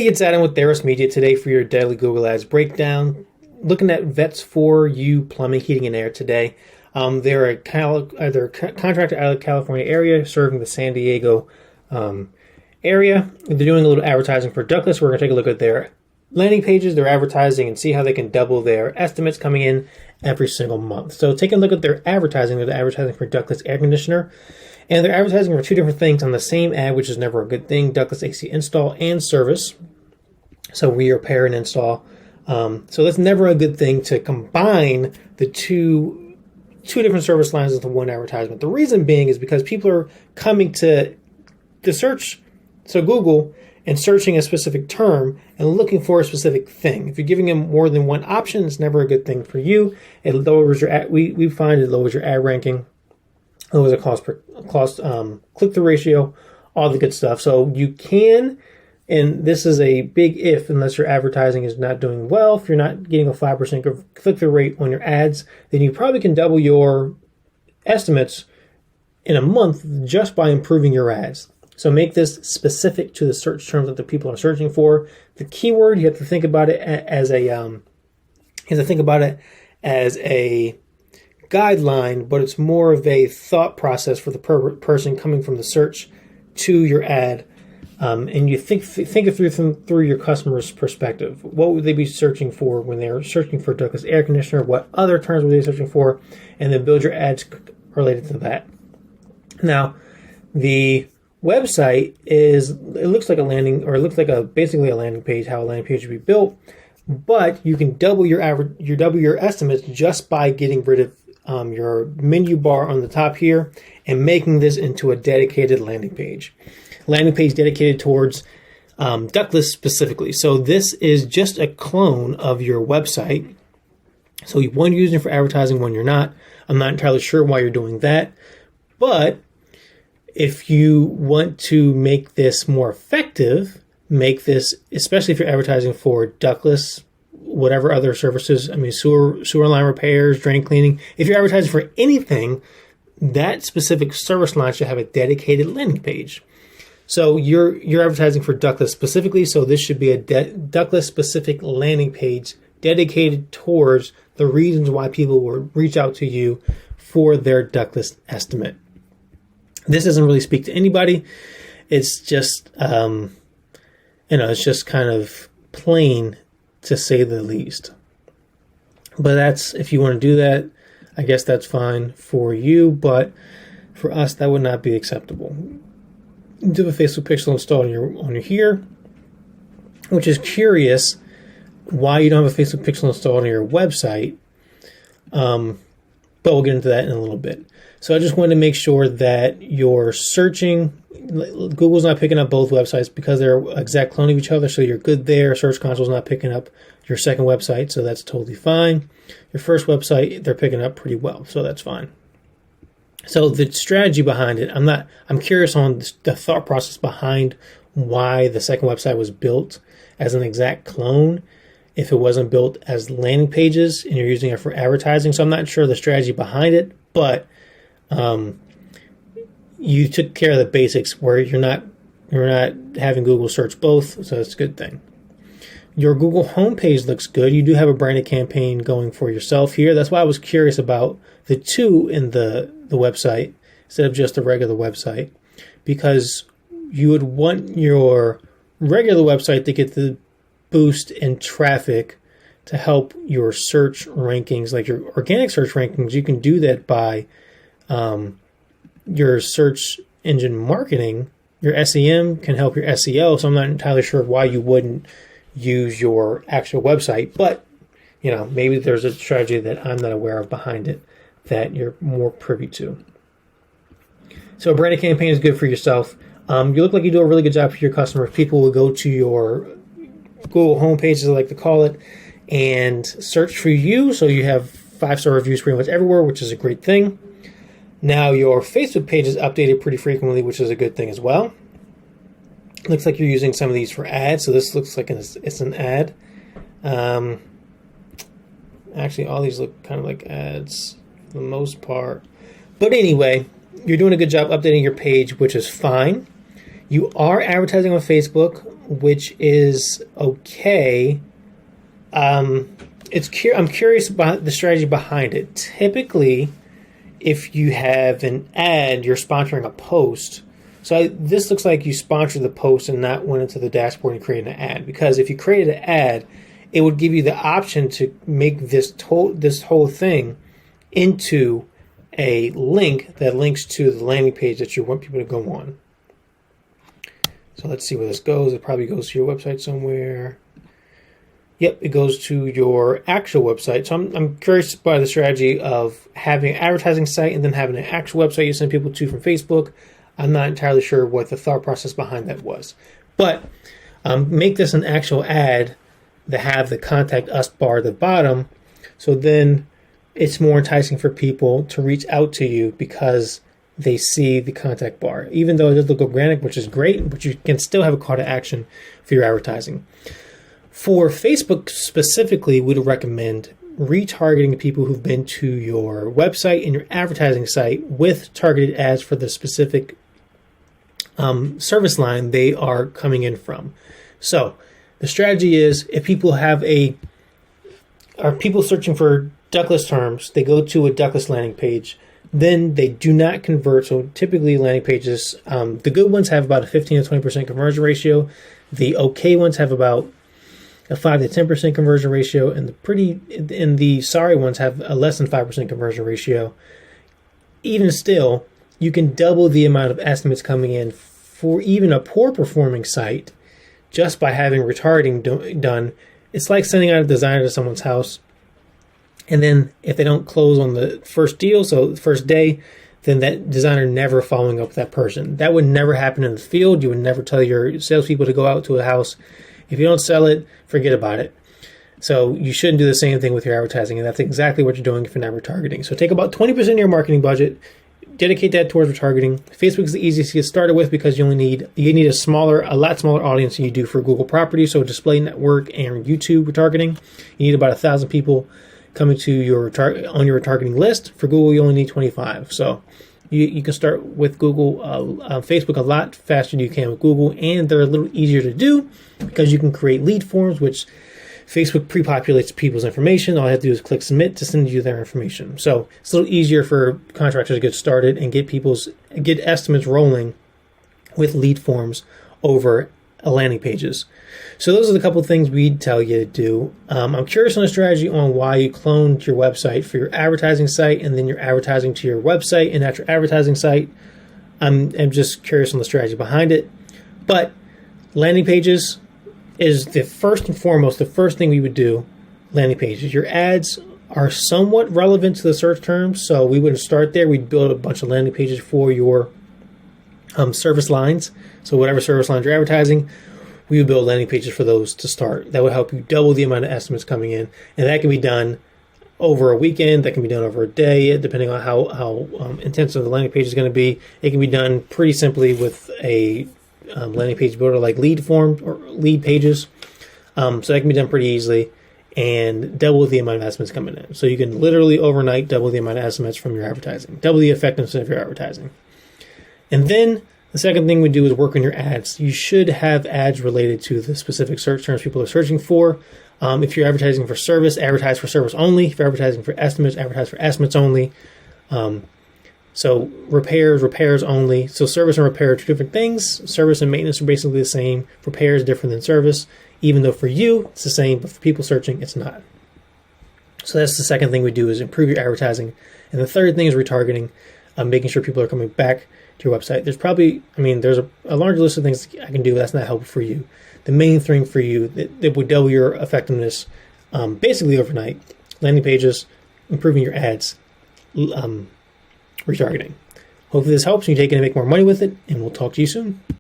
It's Adam with Theros Media today for your daily Google Ads breakdown. Looking at Vets for You Plumbing, Heating, and Air today. They're a contractor out of the California area serving the San Diego area. They're doing a little advertising for ductless. We're going to take a look at their landing pages, their advertising, and see how they can double their estimates coming in every single month. So taking a look at their advertising, they're advertising for ductless air conditioner. And they're advertising for two different things on the same ad, which is never a good thing: ductless AC install and service. So we repair and install. So that's never a good thing to combine the two different service lines into one advertisement. The reason being is because people are coming to search, so Google, and searching a specific term and looking for a specific thing. If you're giving them more than one option, it's never a good thing for you. It lowers your ad, we find it lowers your ad ranking. Lowers the click-through ratio, all the good stuff. So you can, and this is a big if, unless your advertising is not doing well, if you're not getting a 5% click-through rate on your ads, then you probably can double your estimates in a month just by improving your ads. So make this specific to the search terms that the people are searching for. The keyword, you have to think about it as a guideline, but it's more of a thought process for the person coming from the search to your ad, and you think it through your customer's perspective. What would they be searching for when they're searching for ductless air conditioner? What other terms were they searching for? And then build your ads related to that. Now, the website looks like basically a landing page, how a landing page should be built, but you can double your estimates just by getting rid of your menu bar on the top here and making this into a dedicated landing page. Landing page dedicated towards ductless specifically. So this is just a clone of your website. So one you're using it for advertising, one you're not. I'm not entirely sure why you're doing that. But if you want to make this more effective, make this, especially if you're advertising for ductless, whatever other services, sewer line repairs, drain cleaning. If you're advertising for anything, that specific service line should have a dedicated landing page. So you're advertising for ductless specifically, so this should be a ductless specific landing page dedicated towards the reasons why people will reach out to you for their ductless estimate. This doesn't really speak to anybody. It's just, it's just kind of plain, to say the least. But that's, if you want to do that, I guess that's fine for you, but for us that would not be acceptable. You do have a Facebook pixel installed on your here, which is curious why you don't have a Facebook pixel installed on your website, but we'll get into that in a little bit. So I just wanted to make sure that you're searching. Google's not picking up both websites because they're exact clone of each other, so you're good there. Search Console's not picking up your second website, so that's totally fine. Your first website, they're picking up pretty well, so that's fine. So the strategy behind it, I'm curious on the thought process behind why the second website was built as an exact clone if it wasn't built as landing pages and you're using it for advertising. So I'm not sure the strategy behind it, but you took care of the basics where you're not having Google search both, so it's a good thing. Your Google homepage looks good. You do have a branded campaign going for yourself here. That's why I was curious about the two in the website instead of just a regular website, because you would want your regular website to get the boost in traffic to help your search rankings, like your organic search rankings. You can do that by your search engine marketing. Your SEM can help your SEO, so I'm not entirely sure why you wouldn't use your actual website, but maybe there's a strategy that I'm not aware of behind it that you're more privy to. So a branded campaign is good for yourself. You look like you do a really good job for your customers. People will go to your Google homepage, as I like to call it, and search for you, so you have 5-star reviews pretty much everywhere, which is a great thing. Now your Facebook page is updated pretty frequently, which is a good thing as well. Looks like you're using some of these for ads, so this looks like it's an ad. Actually, all these look kind of like ads for the most part. But anyway, you're doing a good job updating your page, which is fine. You are advertising on Facebook. which is okay. I'm curious about the strategy behind it. Typically, if you have an ad, you're sponsoring a post. So this looks like you sponsored the post and not went into the dashboard and created an ad. Because if you created an ad, it would give you the option to make this whole thing into a link that links to the landing page that you want people to go on. So let's see where this goes. It probably goes to your website somewhere. Yep, it goes to your actual website. So I'm curious by the strategy of having an advertising site and then having an actual website you send people to from Facebook. I'm not entirely sure what the thought process behind that was. But make this an actual ad that have the contact us bar at the bottom. So then it's more enticing for people to reach out to you because they see the contact bar. Even though it does look organic, which is great, but you can still have a call to action for your advertising. For Facebook specifically, we'd recommend retargeting people who've been to your website and your advertising site with targeted ads for the specific service line they are coming in from. So the strategy is if people are people searching for ductless terms, they go to a ductless landing page, then they do not convert. So typically landing pages, the good ones have about a 15 to 20% conversion ratio. The okay ones have about a 5 to 10% conversion ratio, and the sorry ones have a less than 5% conversion ratio. Even still, you can double the amount of estimates coming in for even a poor performing site just by having retargeting done. It's like sending out a designer to someone's house, and then if they don't close on the first deal, so the first day, then that designer never following up with that person. That would never happen in the field. You would never tell your salespeople to go out to a house. If you don't sell it, forget about it. So you shouldn't do the same thing with your advertising, and that's exactly what you're doing if you're not retargeting. So take about 20% of your marketing budget, dedicate that towards retargeting. Facebook is the easiest to get started with because you need a lot smaller audience than you do for Google properties. So display network and YouTube retargeting, you need about 1,000 people coming to your on your retargeting list. For Google, you only need 25. So you can start with Google, Facebook a lot faster than you can with Google, and they're a little easier to do because you can create lead forms, which Facebook pre-populates people's information. All you have to do is click submit to send you their information. So it's a little easier for contractors to get started and get estimates rolling with lead forms over landing pages. So those are the couple of things we'd tell you to do. I'm curious on the strategy on why you cloned your website for your advertising site and then you're advertising to your website and at your advertising site. I'm just curious on the strategy behind it. But landing pages is the first and foremost, the first thing we would do. Landing pages. Your ads are somewhat relevant to the search terms, so we wouldn't start there. We'd build a bunch of landing pages for your service lines. So whatever service lines you're advertising, we would build landing pages for those to start. That would help you double the amount of estimates coming in, and that can be done over a weekend. That can be done over a day, depending on how intensive the landing page is going to be. It can be done pretty simply with a landing page builder like lead form or lead pages. So that can be done pretty easily and double the amount of estimates coming in. So you can literally overnight double the amount of estimates from your advertising, double the effectiveness of your advertising. And then the second thing we do is work on your ads. You should have ads related to the specific search terms people are searching for. If you're advertising for service, advertise for service only. If you're advertising for estimates, advertise for estimates only. So repairs only. So service and repair are two different things. Service and maintenance are basically the same. Repair is different than service, even though for you it's the same, but for people searching, it's not. So that's the second thing we do is improve your advertising. And the third thing is retargeting, making sure people are coming back to your website. There's a large list of things I can do, but that's not helpful for you. The main thing for you that would double your effectiveness basically overnight, landing pages, improving your ads, retargeting. Hopefully this helps and you take it and make more money with it, and we'll talk to you soon.